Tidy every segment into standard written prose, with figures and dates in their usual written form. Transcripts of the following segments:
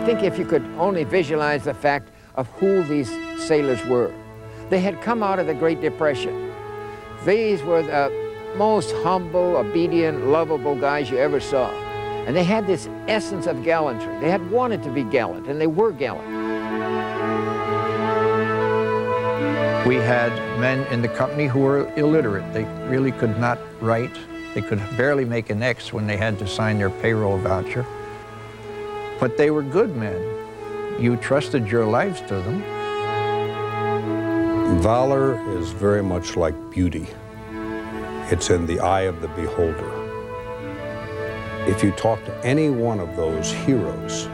think if you could only visualize the fact of who these sailors were. They had come out of the Great Depression. These were the most humble, obedient, lovable guys you ever saw. And they had this essence of gallantry. They had wanted to be gallant, and they were gallant. We had men in the company who were illiterate. They really could not write. They could barely make an X when they had to sign their payroll voucher. But they were good men. You trusted your lives to them. Valor is very much like beauty. It's in the eye of the beholder. If you talk to any one of those heroes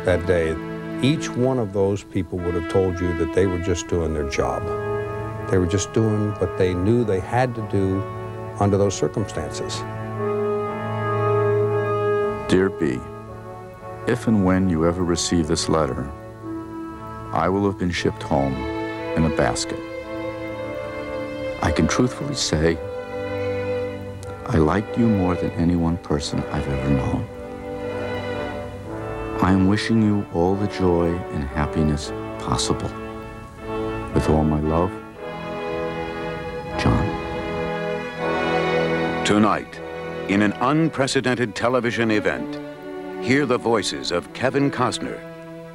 that day, each one of those people would have told you that they were just doing their job. They were just doing what they knew they had to do under those circumstances. Dear B, if and when you ever receive this letter, I will have been shipped home in a basket. I can truthfully say I liked you more than any one person I've ever known. I am wishing you all the joy and happiness possible. With all my love, John. Tonight, in an unprecedented television event, hear the voices of Kevin Costner,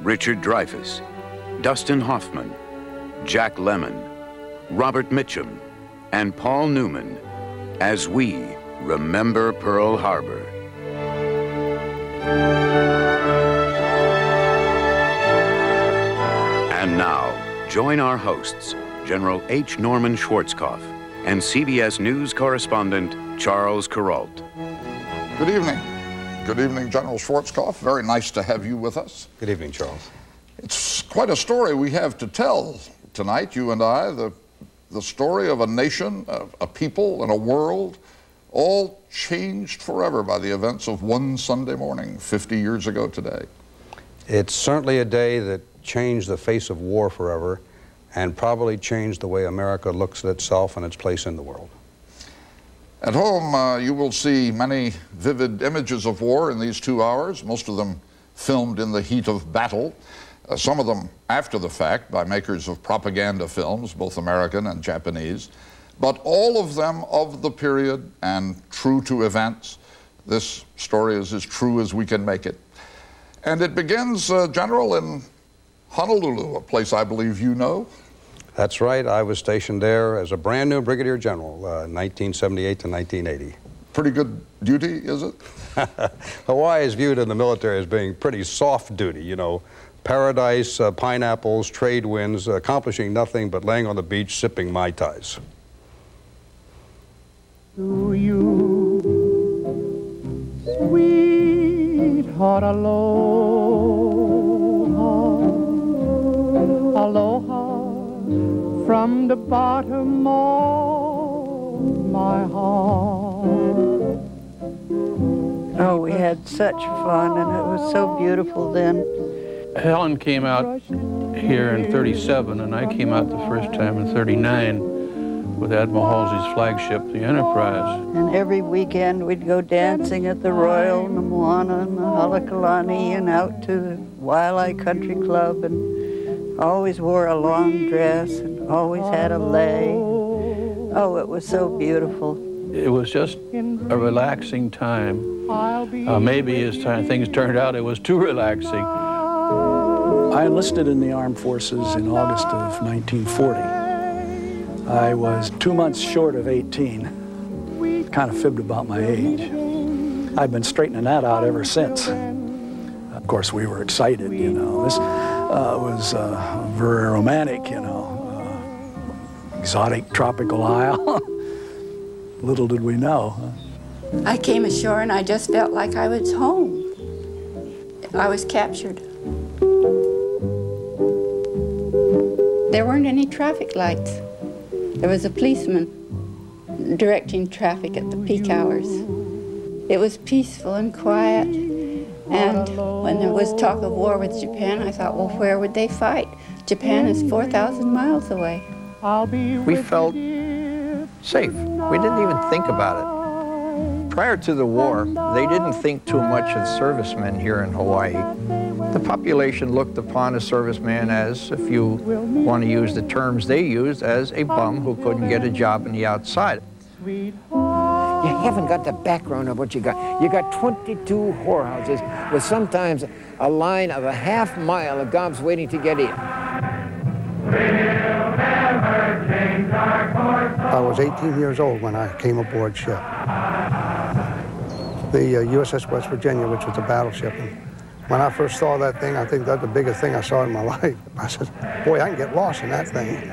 Richard Dreyfuss, Dustin Hoffman, Jack Lemmon, Robert Mitchum, and Paul Newman as we remember Pearl Harbor. And now, join our hosts, General H. Norman Schwarzkopf and CBS News correspondent Charles Kuralt. Good evening. Good evening, General Schwarzkopf. Very nice to have you with us. Good evening, Charles. It's quite a story we have to tell tonight, you and I, the story of a nation, a people, and a world, all changed forever by the events of one Sunday morning 50 years ago today. It's certainly a day that changed the face of war forever and probably changed the way America looks at itself and its place in the world. At home, you will see many vivid images of war in these 2 hours, most of them filmed in the heat of battle, some of them after the fact by makers of propaganda films, both American and Japanese, but all of them of the period and true to events. This story is as true as we can make it. And it begins, General, in Honolulu, a place I believe you know. That's right. I was stationed there as a brand new brigadier general, 1978 to 1980. Pretty good duty, is it? Hawaii is viewed in the military as being pretty soft duty, you know, paradise, pineapples, trade winds, accomplishing nothing but laying on the beach sipping Mai Tais. To you, sweetheart, aloha, aloha, from the bottom of my heart. Oh, we had such fun, and it was so beautiful then. Helen came out here in '37, and I came out the first time in '39 with Admiral Halsey's flagship, the Enterprise. And every weekend we'd go dancing at the Royal, and the Moana, and the Halakalani, and out to the Waialae Country Club, and always wore a long dress, and always had a lei. Oh, it was so beautiful. It was just a relaxing time. Maybe as things turned out, it was too relaxing. I enlisted in the armed forces in August of 1940. I was 2 months short of 18. Kind of fibbed about my age. I've been straightening that out ever since. Of course, we were excited, you know. This was very romantic, you know. Exotic tropical isle. Little did we know. I came ashore and I just felt like I was home. I was captured. There weren't any traffic lights. There was a policeman directing traffic at the peak hours. It was peaceful and quiet. And when there was talk of war with Japan, I thought, well, where would they fight? Japan is 4,000 miles away. We felt safe. We didn't even think about it. Prior to the war, they didn't think too much of servicemen here in Hawaii. The population looked upon a serviceman as, if you want to use the terms they used, as a bum who couldn't get a job on the outside. You haven't got the background of what you got. You got 22 whorehouses with sometimes a line of a half mile of gobs waiting to get in. I was 18 years old when I came aboard ship. The USS West Virginia, which was a battleship. And when I first saw that thing, I think that's the biggest thing I saw in my life. I said, boy, I can get lost in that thing.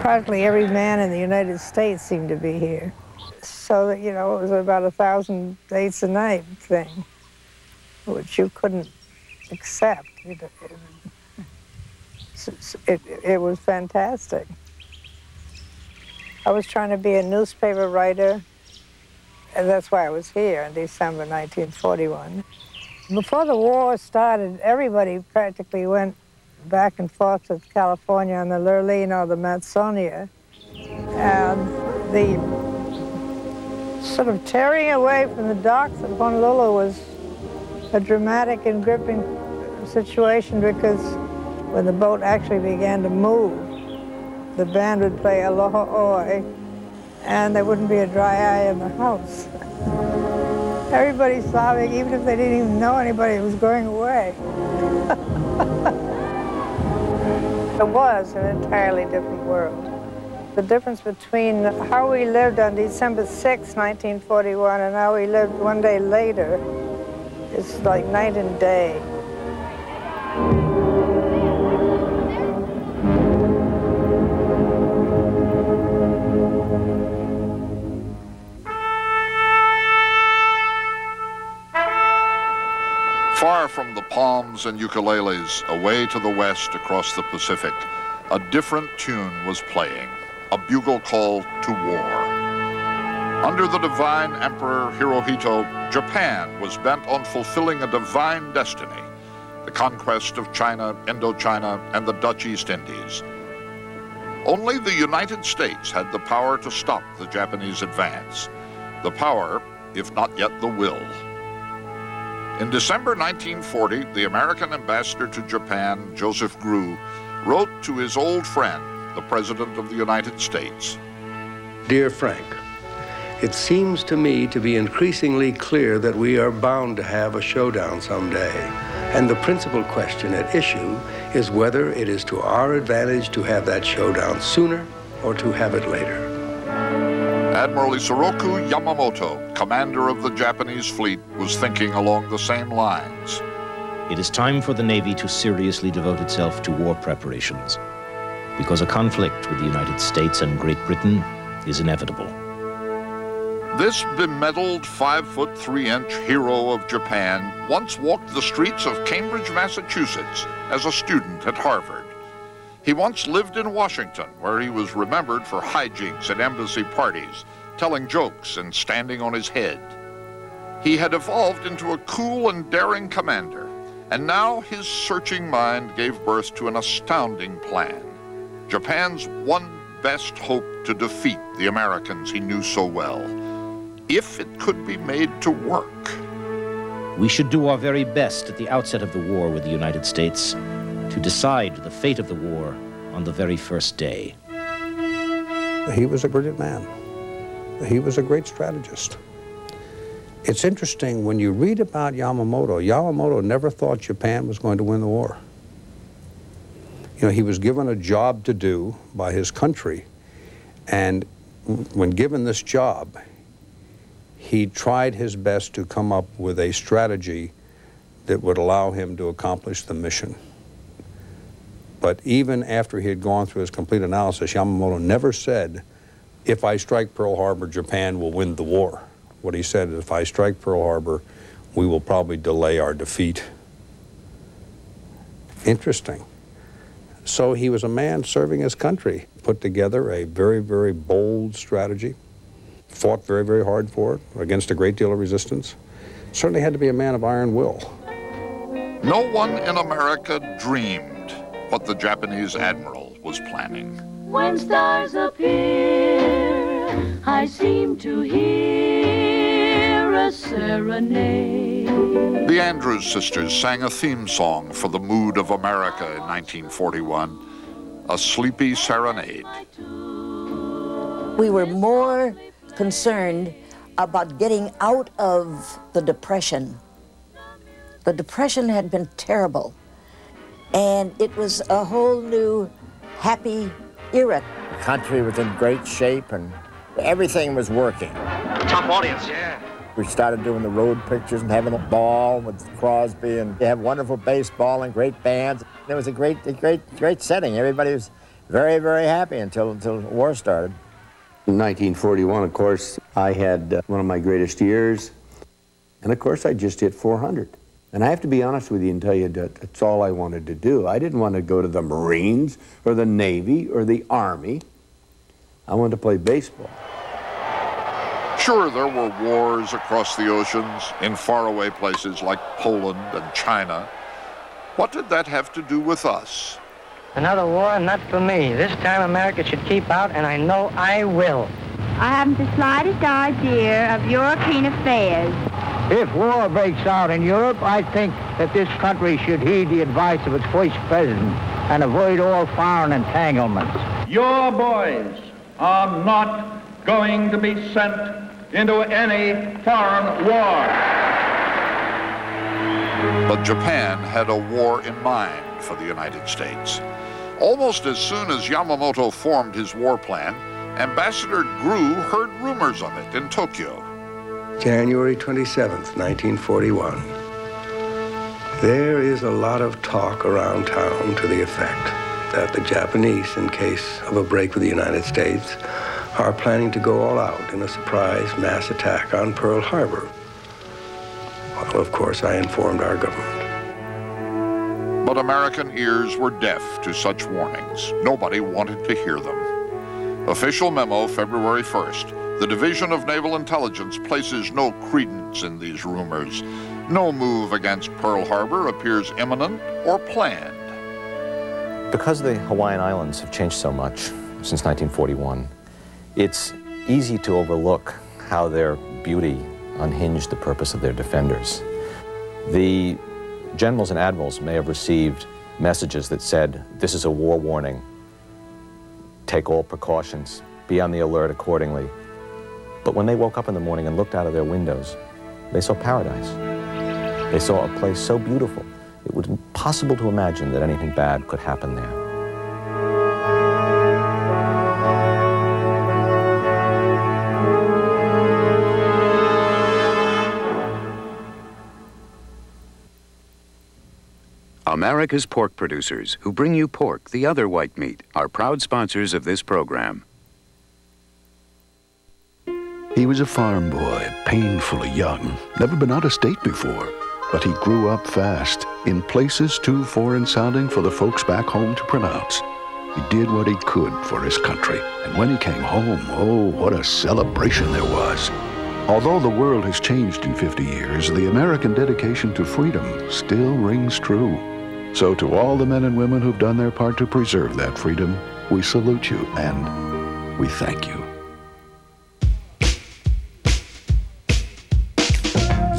Practically every man in the United States seemed to be here. So that, you know, it was about 1,000 dates a night thing, which you couldn't accept. It was fantastic. I was trying to be a newspaper writer, and that's why I was here in December 1941. Before the war started, everybody practically went back and forth to California on the Lurleen or the Matsonia. And the sort of tearing away from the docks at Honolulu was a dramatic and gripping situation, because when the boat actually began to move, the band would play Aloha Oi, and there wouldn't be a dry eye in the house. Everybody's sobbing, even if they didn't even know anybody was going away. It was an entirely different world. The difference between how we lived on December 6, 1941, and how we lived one day later is like night and day. Far from the palms and ukuleles, away to the west across the Pacific, a different tune was playing, a bugle call to war. Under the divine Emperor Hirohito, Japan was bent on fulfilling a divine destiny, the conquest of China, Indochina, and the Dutch East Indies. Only the United States had the power to stop the Japanese advance, the power, if not yet the will. In December 1940, the American ambassador to Japan, Joseph Grew, wrote to his old friend, the President of the United States. Dear Frank, it seems to me to be increasingly clear that we are bound to have a showdown someday. And the principal question at issue is whether it is to our advantage to have that showdown sooner or to have it later. Admiral Isoroku Yamamoto, commander of the Japanese fleet, was thinking along the same lines. It is time for the Navy to seriously devote itself to war preparations, because a conflict with the United States and Great Britain is inevitable. This bemedaled 5'3" hero of Japan once walked the streets of Cambridge, Massachusetts as a student at Harvard. He once lived in Washington, where he was remembered for hijinks at embassy parties, telling jokes and standing on his head. He had evolved into a cool and daring commander, and now his searching mind gave birth to an astounding plan. Japan's one best hope to defeat the Americans he knew so well, if it could be made to work. We should do our very best at the outset of the war with the United States to decide the fate of the war on the very first day. He was a brilliant man. He was a great strategist. It's interesting, when you read about Yamamoto, Yamamoto never thought Japan was going to win the war. You know, he was given a job to do by his country, and when given this job, he tried his best to come up with a strategy that would allow him to accomplish the mission. But even after he had gone through his complete analysis, Yamamoto never said, if I strike Pearl Harbor, Japan will win the war. What he said is, if I strike Pearl Harbor, we will probably delay our defeat. Interesting. So he was a man serving his country, put together a very, very bold strategy, fought very, very hard for it, against a great deal of resistance. Certainly had to be a man of iron will. No one in America dreamed what the Japanese admiral was planning. When stars appear, I seem to hear a serenade. The Andrews Sisters sang a theme song for the mood of America in 1941, A Sleepy Serenade. We were more concerned about getting out of the Depression. The Depression had been terrible, and it was a whole new, happy era. The country was in great shape, and everything was working. Top audience, yeah. We started doing the road pictures and having a ball with Crosby, and they have wonderful baseball and great bands. It was a great setting. Everybody was very, very happy until the war started. In 1941, of course, I had one of my greatest years, and of course I just hit 400. And I have to be honest with you and tell you that that's all I wanted to do. I didn't want to go to the Marines or the Navy or the Army. I wanted to play baseball. Sure, there were wars across the oceans in faraway places like Poland and China. What did that have to do with us? Another war, not for me. This time America should keep out, and I know I will. I haven't the slightest idea of European affairs. If war breaks out in Europe, I think that this country should heed the advice of its first president and avoid all foreign entanglements. Your boys are not going to be sent into any foreign war. But Japan had a war in mind for the United States. Almost as soon as Yamamoto formed his war plan, Ambassador Grew heard rumors of it in Tokyo. January 27th, 1941. There is a lot of talk around town to the effect that the Japanese, in case of a break with the United States, are planning to go all out in a surprise mass attack on Pearl Harbor. Well, of course, I informed our government. But American ears were deaf to such warnings. Nobody wanted to hear them. Official memo, February 1st. The Division of Naval Intelligence places no credence in these rumors. No move against Pearl Harbor appears imminent or planned. Because the Hawaiian Islands have changed so much since 1941, it's easy to overlook how their beauty unhinged the purpose of their defenders. The generals and admirals may have received messages that said, "This is a war warning. Take all precautions. Be on the alert accordingly." But when they woke up in the morning and looked out of their windows, they saw paradise. They saw a place so beautiful, it was impossible to imagine that anything bad could happen there. America's pork producers, who bring you pork, the other white meat, are proud sponsors of this program. He was a farm boy, painfully young, never been out of state before. But he grew up fast, in places too foreign-sounding for the folks back home to pronounce. He did what he could for his country, and when he came home, oh, what a celebration there was. Although the world has changed in 50 years, the American dedication to freedom still rings true. So to all the men and women who've done their part to preserve that freedom, we salute you and we thank you.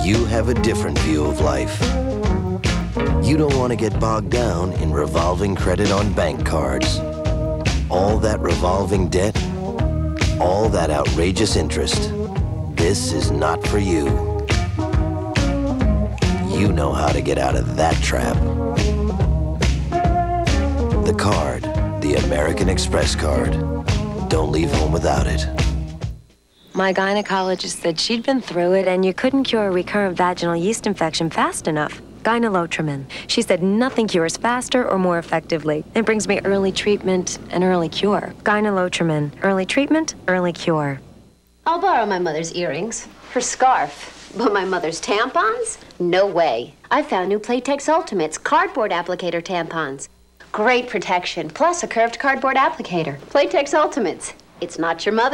You have a different view of life. You don't want to get bogged down in revolving credit on bank cards. All that revolving debt, all that outrageous interest. This is not for you. You know how to get out of that trap. The card, the American Express card. Don't leave home without it. My gynecologist said she'd been through it and you couldn't cure a recurrent vaginal yeast infection fast enough. Gynolotremin. She said nothing cures faster or more effectively. It brings me early treatment and early cure. Gynolotremin. Early treatment, early cure. I'll borrow my mother's earrings. Her scarf. But my mother's tampons? No way. I found new Playtex Ultimates cardboard applicator tampons. Great protection, plus a curved cardboard applicator. Playtex Ultimates. It's not your mother.